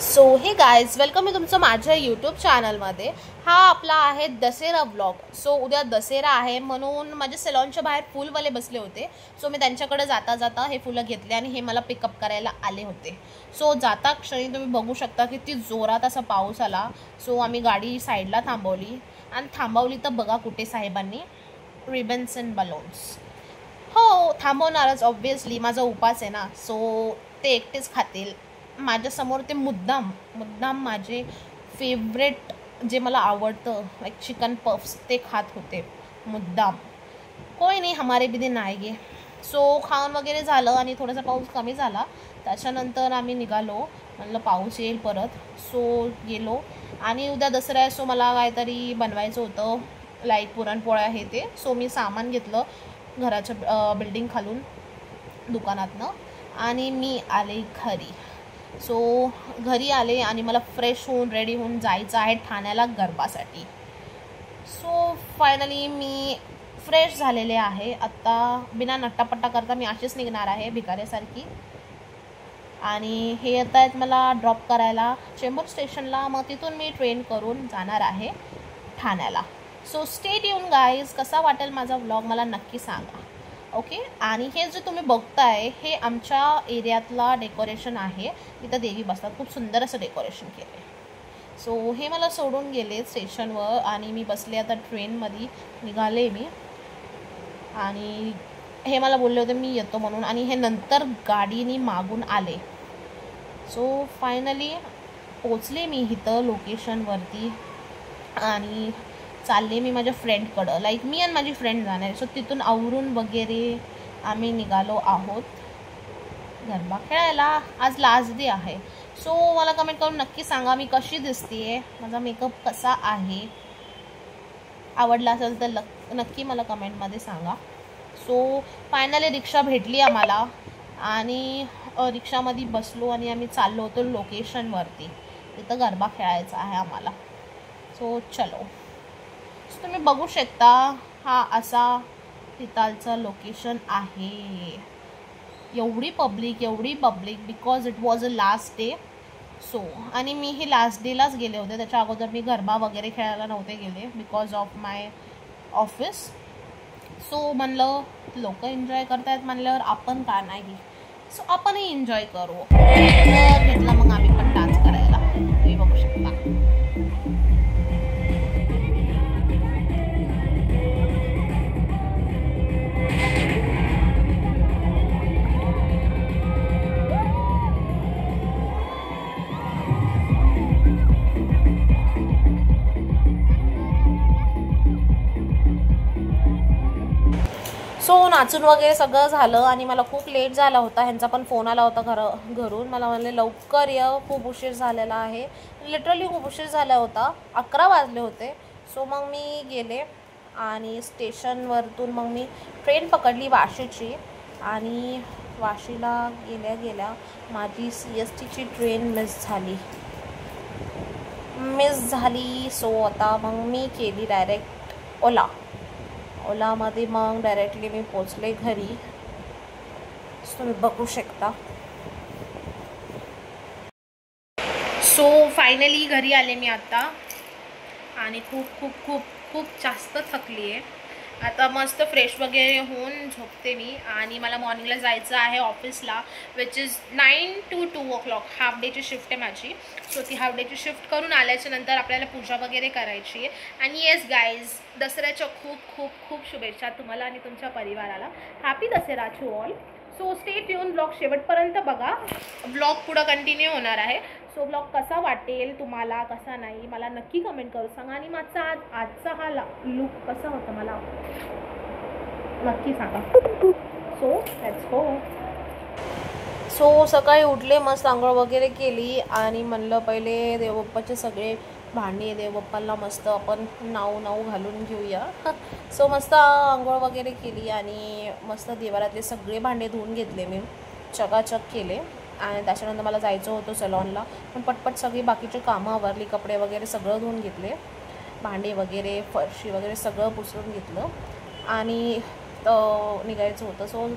So हे guys welcome आहे तुमचं माझ्या यूट्यूब चॅनलमध्ये. हा आपला आहे दसरा व्लॉग. सो उद्या दसरा आहे म्हणून माझ्या सॅलॉनच्या बाहेर फुलवाले बसले होते. सो मी त्यांच्याकडे जाता जाता हे फुलं घेतले आणि हे मला पिकअप करायला आले होते. सो जाता क्षणी तुम्ही बघू शकता की ती जोरात असा पाऊस आला. सो आम्ही गाडी साईडला थांबवली आणि थांबवली तर बघा कुठे साहेबांनी रिबन्स अँड बलून्स. हो थांबवणारच ऑब्व्हियसली, माझा उपास आहे ना. सो ते एकटेच खातील. माझ्यासमोर ते मुद्दाम माझे फेवरेट जे मला आवडतं लाईक चिकन पफ्स ते खात होते मुद्दाम. कोई नाही हमारे भी दिन आएगे. सो खाऊन वगैरे झालं आणि थोडासा पाऊस कमी झाला. त्याच्यानंतर आम्ही निघालो. म्हणलं पाऊस येईल परत. सो गेलो आणि उद्या दसरा आहे. सो मला काहीतरी बनवायचं होतं लाईक पुरणपोळ्या हे ते. सो मी सामान घेतलं घराच्या बिल्डिंग खालून दुकानातनं आणि मी आले घरी. सो घरी आले आणि मला फ्रेश होऊन रेडी होऊन जायचं आहे ठाण्याला गरबासाठी. सो फायनली मी फ्रेश झालेले आहे. आत्ता बिना नट्टापट्टा करता मी अशीच निघणार आहे भिकाऱ्यासारखी. आणि हे येत आहेत मला ड्रॉप करायला चेंबूर स्टेशनला. मग तिथून मी ट्रेन करून जाणार आहे ठाण्याला. So stay tune guys. कसा वाटेल माझा व्लॉग मला नक्की सांगा. ओके. आणि हे जे तुम्ही बघताय हे आमच्या एरियातला डेकोरेशन आहे. तिथं देवी बसतात. खूप सुंदर असं डेकोरेशन केलं आहे. सो हे मला सोडून गेले स्टेशनवर आणि मी बसले आता ट्रेनमध्ये. निघाले मी आणि हे मला बोलले होते मी येतो म्हणून आणि हे नंतर गाडीने मागून आले. सो फायनली पोचले मी इथं लोकेशनवरती आणि चालले मी माझ्या फ्रेंडकडं. लाईक मी आणि माझी फ्रेंड जाणार आहे. सो तिथून आवरून वगैरे आम्ही निघालो आहोत गरबा खेळायला. आज लास्ट डे आहे. सो मला कमेंट करून नक्की सांगा मी कशी दिसते, माझा मेकअप कसा आहे. आवडला असेल तर नक्की मला कमेंटमध्ये सांगा. सो फायनली रिक्षा भेटली आम्हाला आणि रिक्षामध्ये बसलो आणि आम्ही चाललो होतो लोकेशनवरती. तिथं गरबा खेळायचा आहे आम्हाला. सो चलो. तुम्ही बघू शकता हा असा तिथालचं लोकेशन आहे. एवढी public because it was a last day. So आणि मी ही लास्ट डेलाच गेले होते. त्याच्या अगोदर मी गरबा वगैरे खेळायला नव्हते गेले because of my office. So म्हणलं लोक एन्जॉय करतायत म्हणल्यावर आपण का नाही. सो आपणही एन्जॉय करू. घेतला मग आम्ही पण डान्स करायला. तुम्ही बघू शकता. सो नाचून वगैरे सगळं झालं आणि मला खूप लेट झाला होता. ह्यांचा पण फोन आला होता घरून. मला म्हणले लवकर ये, खूप उशीर झालेला आहे. लिटरली खूप उशीर झाला होता. 11 वाजले होते. सो मग मी गेले आणि स्टेशनवरतून मग मी ट्रेन पकडली वाशीची. आणि वाशीला गेल्या माझी CSTची ट्रेन मिस झाली. सो आता मग मी केली डायरेक्ट ओलामध्ये. मग डायरेक्टली मी पोचले घरी. तुम्ही बघू शकता. सो फायनली घरी आले मी आता आणि खूप जास्त थकली आहे. आता मस्त फ्रेश वगैरे होऊन झोपते मी. आणि मला मॉर्निंगला जायचं आहे ऑफिसला which is 9 to 2 o'clock. Half डेची शिफ्ट आहे माझी. सो ती हाफ डेची शिफ्ट करून आल्याच्या नंतर आपल्याला पूजा वगैरे करायची आहे. आणि येस गाईज दसऱ्याच्या खूप शुभेच्छा तुम्हाला आणि तुमच्या परिवाराला. Happy Dasara to all. So stay tuned. Blog शेवटपर्यंत बघा. ब्लॉग पुढं कंटिन्यू होणार आहे. सो ब्लॉग कसा वाटेल तुम्हाला कसा नाही मला नक्की कमेंट करू सांगा. आणि माझा आजचा हा लुक कसा होता मला नक्की सांगा. So let's go. सो सकाळी उठले, मस्त आंघोळ वगैरे केली आणि म्हणलं पहिले देवबाप्पाचे सगळे भांडी देवबाप्पाला मस्त आपण नाऊ घालून घेऊया. सो मस्त आंघोळ वगैरे केली आणि मस्त देवारातले सगळे भांडे धुवून घेतले मी. चकाचक केले. आणि त्याच्यानंतर मला जायचं होतं सलॉनला. पण पटपट सगळी बाकीची कामं आवरली. कपडे वगैरे सगळं धुवून घेतले. भांडे वगैरे फरशी वगैरे सगळं पुसून घेतलं आणि निघायचं होतं. सो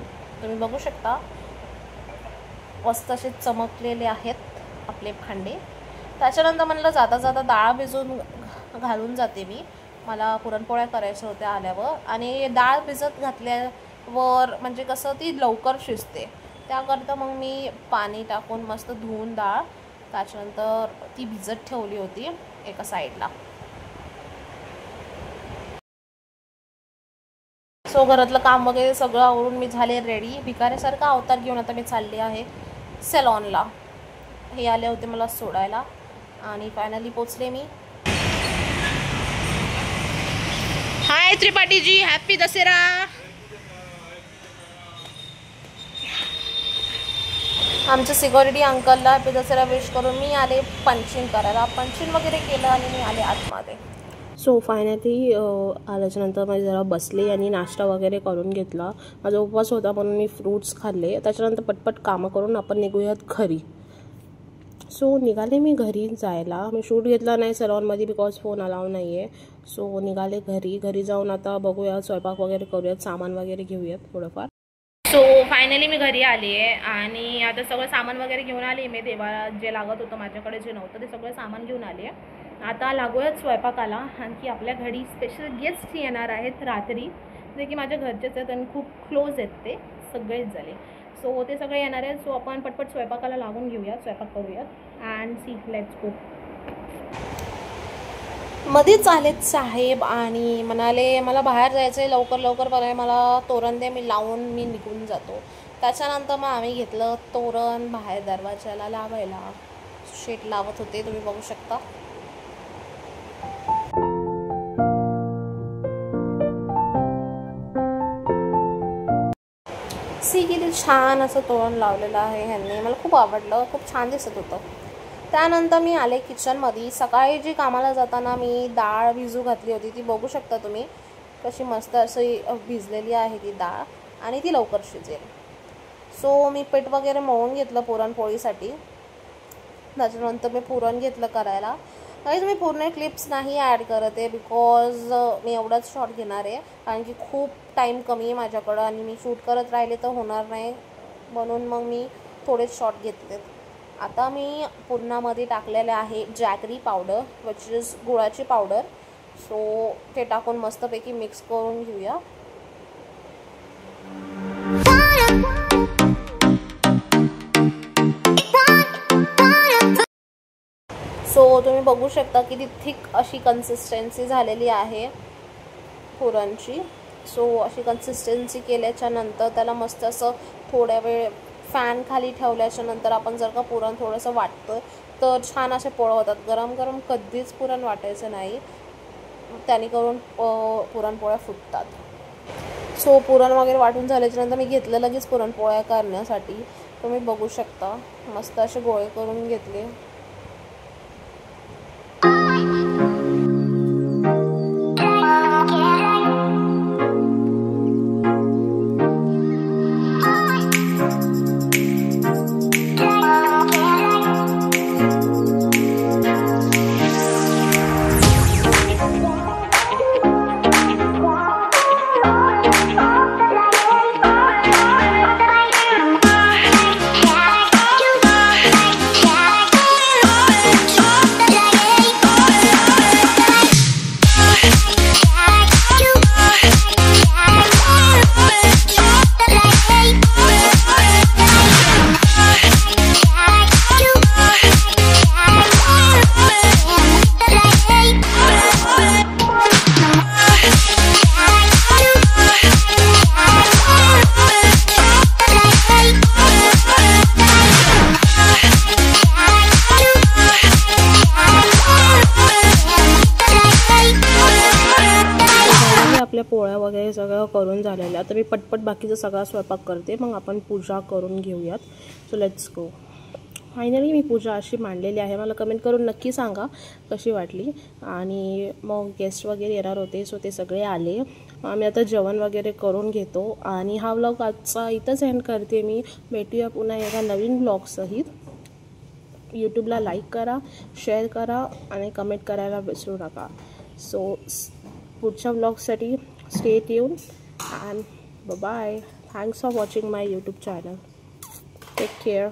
तुम्ही बघू शकता मस्त असे चमकलेले आहेत आपले खंडे. त्याच्यानंतर म्हणलं जाता जाता डाळ भिजून घालून जाते मी. मला पुरणपोळ्या करायच्या होत्या आल्यावर. आणि डाळ भिजत घातल्यावर म्हणजे कसं ती लवकर शिजते, त्याकरता मग मी पाणी टाकून मस्त धुवून डाळ त्याच्यानंतर ती भिजत ठेवली होती एका साईडला. सो घरातलं काम वगैरे सगळं आवरून मी झाले रेडी. भिकाऱ्यासारखा अवतार घेऊन आता मी चालले आहे सॅलॉनला. हे आले होते मला सोडायला आणि फायनली पोचले मी. हाय त्रिपाठी जी, हॅपी दसरा. आमच्या सिक्युरिटी अंकलला हॅपी दसरा विश करून मी आले पंचिंग करायला. पंचिंग वगैरे केलं आणि मी आले आतमध्ये. सो फायनली आल्याच्यानंतर माझे जरा बसले आणि नाश्ता वगैरे करून घेतला. माझा उपवास होता म्हणून मी फ्रूट्स खाल्ले. त्याच्यानंतर पटपट कामं करून आपण निघूयात घरी. सो निघाले मी घरी जायला. मी शूट घेतला नाही सलॉनमध्ये बिकॉज फोन अलाव नाही आहे. सो निघाले घरी जाऊन आता बघूया, स्वयंपाक वगैरे करूयात, सामान वगैरे घेऊयात थोडंफार. सो फायनली मी घरी आली आहे आणि आता सगळं सामान वगैरे घेऊन आली. मी देवाला जे लागत होतं माझ्याकडे जे नव्हतं ते सगळं सामान घेऊन आली आहे. आता लागूयात स्वयंपाकाला. आणखी आपल्या घरी स्पेशल गेस्ट येणार आहेत रात्री, जे की माझ्या घरचेच आहेत आणि खूप क्लोज आहेत, ते सगळेच झाले. सो ते सगळे येणार आहेत. सो आपण पटपट स्वयंपाकाला लागून घेऊयात, स्वयंपाक करूयात अँड सी लेट्स गो. मध्येच आलेत साहेब आणि म्हणाले मला बाहेर जायचं आहे, लवकर बघाय मला तोरण दे, मी लावून मी निघून जातो. त्याच्यानंतर मग आम्ही घेतलं तोरण बाहेर दरवाजाला लावायला. शेट लावत होते, तुम्ही बघू शकता. किती छान असं तोरण लावलेलं आहे ह्यांनी, मला खूप आवडलं, खूप छान दिसत होतं. त्यानंतर मी आले किचनमध्ये. सकाळी जी कामाला जाताना मी डाळ भिजू घातली होती, ती बघू शकता तुम्ही कशी मस्त अशी भिजलेली आहे ती डाळ आणि ती लवकर शिजेल. सो मी पीठ वगैरे मळून घेतलं पुरणपोळीसाठी. त्याच्यानंतर मी पुरण घेतलं करायला. तरी मी पूर्ण क्लिप्स नाही ॲड करत आहे बिकॉज मी एवढाच शॉट घेणार आहे, कारण की खूप टाईम कमी आहे माझ्याकडं आणि मी शूट करत राहिले तर होणार नाही, म्हणून मग मी थोडेच शॉट घेतलेत. आता मी पुरणामध्ये टाकलेले आहे जॅगरी पावडर विच इज गुळाची पावडर. सो ते टाकून मस्तपैकी मिक्स करून घेऊया. सो तुम्ही बघू शकता की ती थिक अशी कन्सिस्टन्सी झालेली आहे पुरणची. सो अशी कन्सिस्टन्सी केल्याच्या नंतर त्याला मस्त असं थोड्या वेळ फॅन खाली ठेवल्याच्या नंतर आपण जर का पुरण थोडंसं वाटतं तर छान असे पोळं होतात. गरम कधीच पुरण वाटायचं नाही, त्याने करून पुरणपोळ्या फुटतात. सो पुरण वगैरे वाटून झाल्याच्या नंतर मी घेतलं लगेच पुरणपोळ्या करण्यासाठी. तुम्ही बघू शकता मस्त असे गोळे करून घेतले. आपल्या पोळ्या वगैरे सगळं करून झालेल्या. तर मी पटपट बाकीचा सगळा स्वयंपाक करते, मग आपण पूजा करून घेऊयात. So let's go. फायनली मी पूजा अशी मांडलेली आहे. मला कमेंट करून नक्की सांगा कशी वाटली. आणि मग गेस्ट वगैरे येणार होते, सो ते सगळे आले. आम्ही आता जेवण वगैरे करून घेतो आणि हा व्लॉग आजचा इथंच एंड करते मी. भेटूया पुन्हा एका नवीन व्लॉगसहित. यूट्यूबला लाईक करा, शेअर करा आणि कमेंट करायला विसरू नका. सो पुढच्या व्लॉगसाठी stay tuned and bye. Thanks for watching my YouTube channel. Take care.